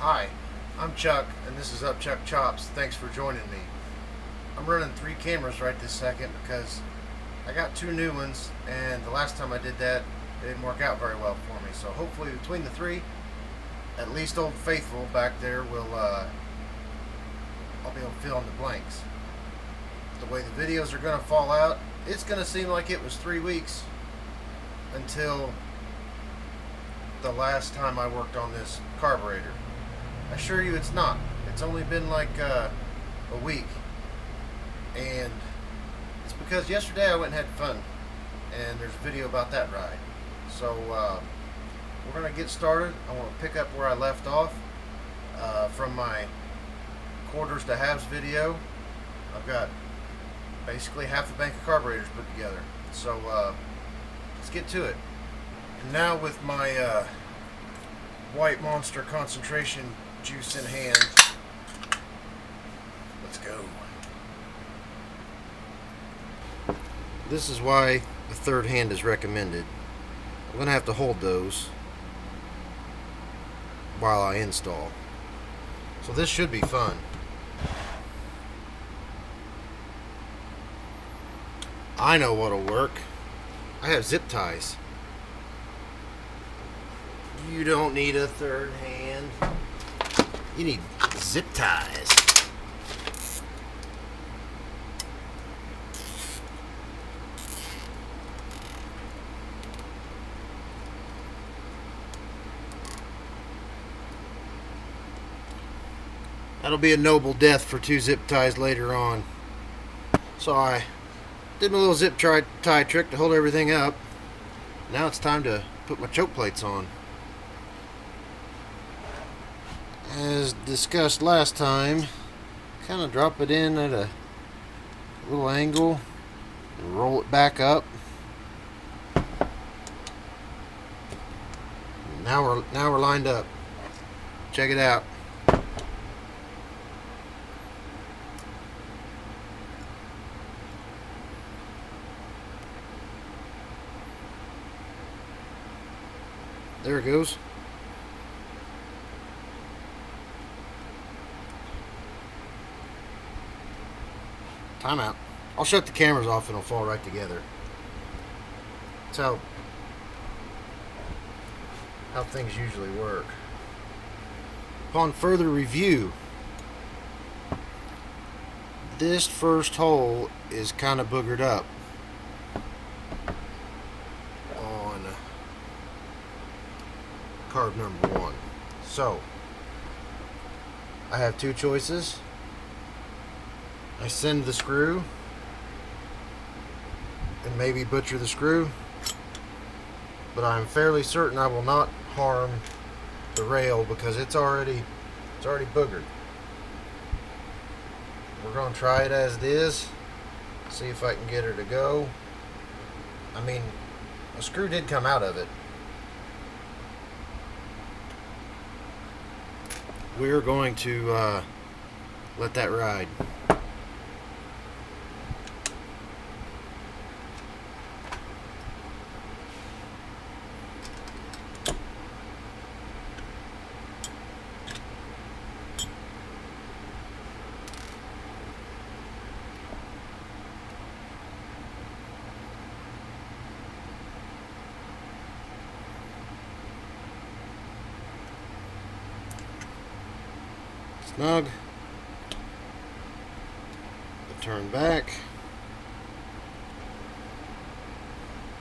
Hi, I'm Chuck, and this is Up Chuck Chops. Thanks for joining me. I'm running 3 cameras right this second because I got 2 new ones, and the last time I did that, it didn't work out very well for me. So hopefully between the 3, at least Old Faithful back there will, I'll be able to fill in the blanks. The way the videos are going to fall out, it's going to seem like it was 3 weeks until the last time I worked on this carburetor. I assure you it's not. It's only been like a week, and it's because yesterday I went and had fun, and there's a video about that ride. So we're going to get started. I want to pick up where I left off from my quarters to halves video. I've got basically half the bank of carburetors put together. So let's get to it. And now with my White Monster concentration juice in hand, let's go. This is why a third hand is recommended. I'm going to have to hold those while I install. So this should be fun. I know what'll work. I have zip ties. You don't need a third hand. You need zip ties. That'll be a noble death for 2 zip ties later on. So I did my little zip tie trick to hold everything up. Now it's time to put my choke plates on. As discussed last time, kind of drop it in at a little angle and roll it back up. Now we're lined up. Check it out. There it goes. Timeout. I'll shut the cameras off and it'll fall right together. That's how things usually work. Upon further review, this first hole is kind of boogered up on carb number 1. So I have 2 choices. I send the screw and maybe butcher the screw, but I'm fairly certain I will not harm the rail because it's already boogered. We're going to try it as it is, see if I can get her to go. I mean, a screw did come out of it. We're going to let that ride. Snug. Turn back.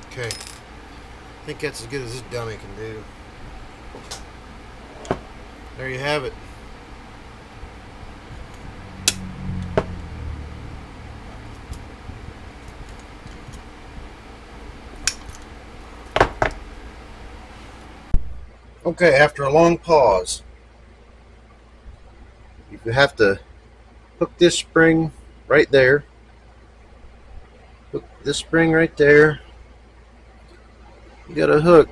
Okay. I think that's as good as this dummy can do. There you have it. Okay, after a long pause, you have to hook this spring right there. Hook this spring right there. You gotta hook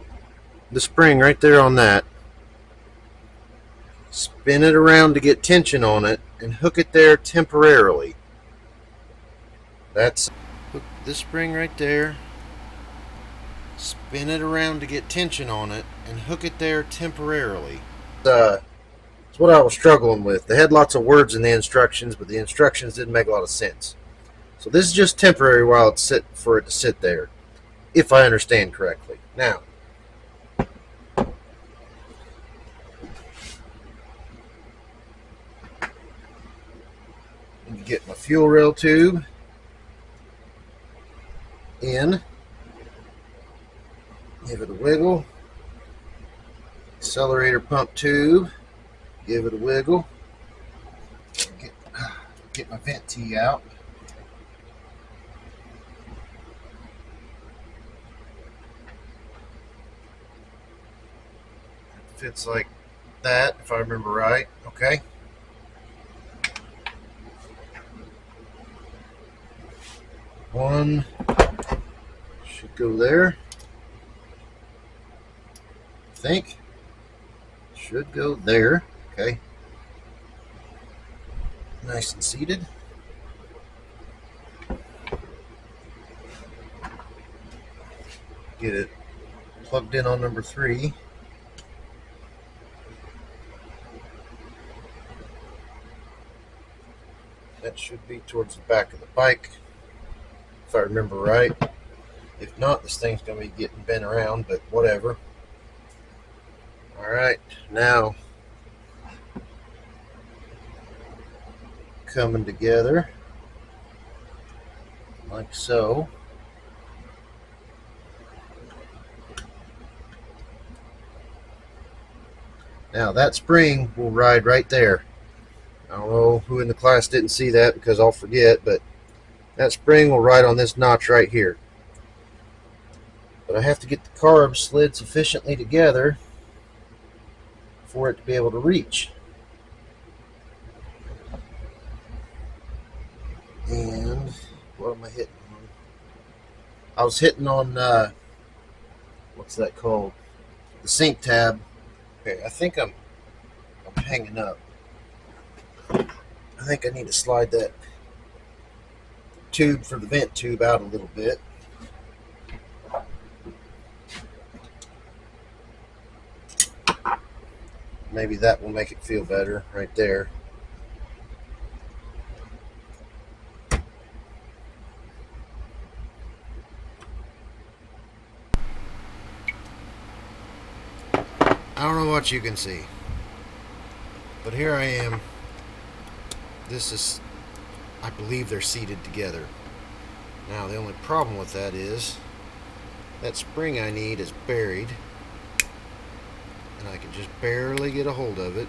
the spring right there on that. Spin it around to get tension on it and hook it there temporarily. That's hook this spring right there. Spin it around to get tension on it and hook it there temporarily. It's what I was struggling with. They had lots of words in the instructions, but the instructions didn't make a lot of sense. So this is just temporary while it's for it to sit there, if I understand correctly. Now, I'm going to get my fuel rail tube in, give it a wiggle. Accelerator pump tube, give it a wiggle. Get my vent tee out. It fits like that, if I remember right. Okay. One should go there. I think. Should go there. Okay. Nice and seated. Get it plugged in on number 3. That should be towards the back of the bike, if I remember right. If not, this thing's going to be getting bent around, but whatever. Alright, now coming together like so. Now that spring will ride right there. I don't know who in the class didn't see that because I'll forget, but that spring will ride on this notch right here. But I have to get the carb slid sufficiently together for it to be able to reach. And what am I hitting on? I was hitting on, what's that called? The sync tab. Okay, I think I'm hanging up. I think I need to slide that tube for the vent tube out a little bit. Maybe that will make it feel better right there. I don't know what you can see, but here I am. This is, I believe they're seated together. Now the only problem with that is that spring I need is buried, and I can just barely get a hold of it.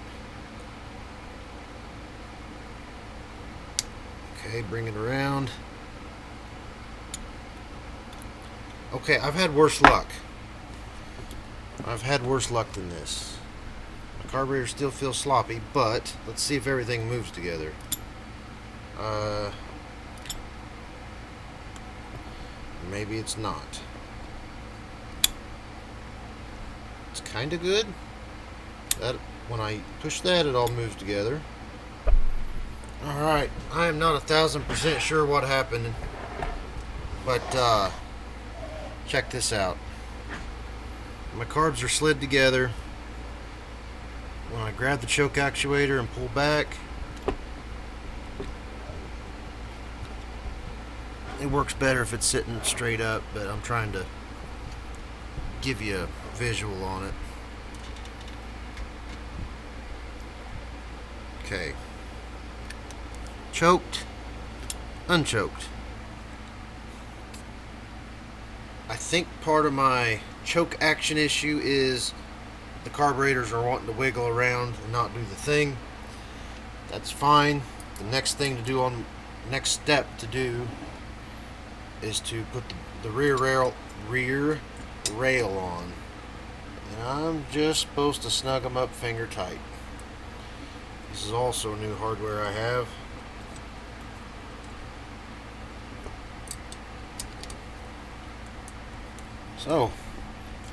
Okay, bring it around. Okay, I've had worse luck. I've had worse luck than this. My carburetor still feels sloppy, but let's see if everything moves together. Maybe it's not. It's kind of good. That when I push that, it all moves together. Alright, I am not 1,000% sure what happened, but check this out. My carbs are slid together. When I grab the choke actuator and pull back, it works better if it's sitting straight up, but I'm trying to give you a visual on it. Okay. Choked, unchoked. I think part of my choke action issue is the carburetors are wanting to wiggle around and not do the thing. That's fine. The next thing to do next step to do is to put the rear rail on. And I'm just supposed to snug them up finger tight. This is also new hardware I have. So,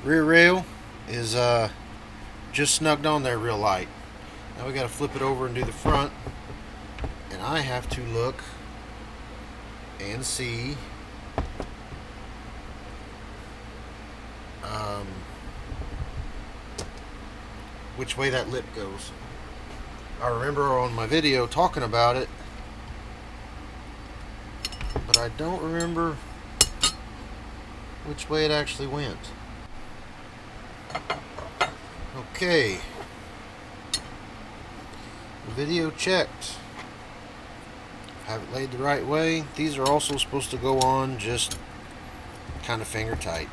rear rail is just snugged on there real light. Now we got to flip it over and do the front, and I have to look and see which way that lip goes. I remember on my video talking about it, but I don't remember which way it actually went. Okay, video checked. Have it laid the right way. These are also supposed to go on just kind of finger tight.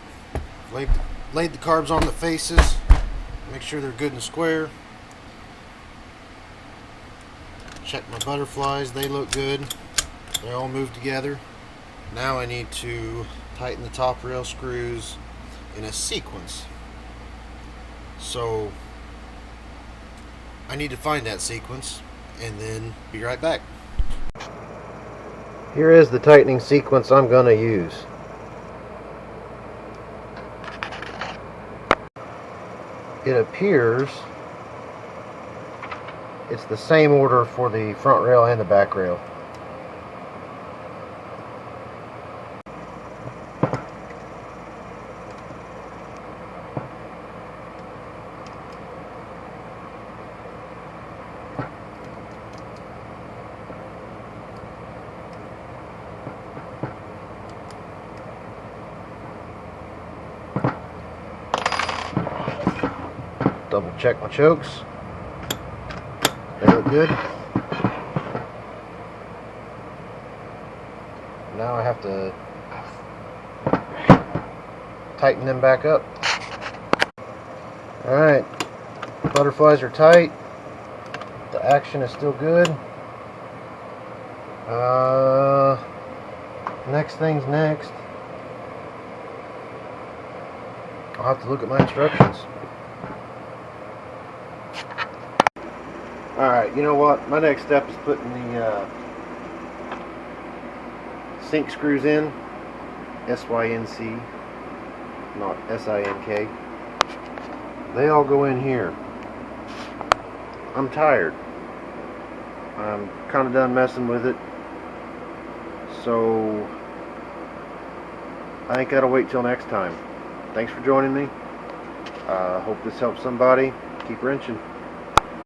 Laid the carbs on the faces. Make sure they're good and square. Check my butterflies, they look good. They all move together. Now I need to tighten the top rail screws in a sequence. So I need to find that sequence and then be right back. Here is the tightening sequence I'm going to use. It appears it's the same order for the front rail and the back rail. Double check my chokes. They look good. Now I have to tighten them back up. Alright, butterflies are tight. The action is still good. Next thing's next. I'll have to look at my instructions. Alright, you know what? My next step is putting the sink screws in. SYNC, not SINK. They all go in here. I'm tired. I'm kind of done messing with it. So I think that'll wait till next time. Thanks for joining me. Hope this helps somebody. Keep wrenching.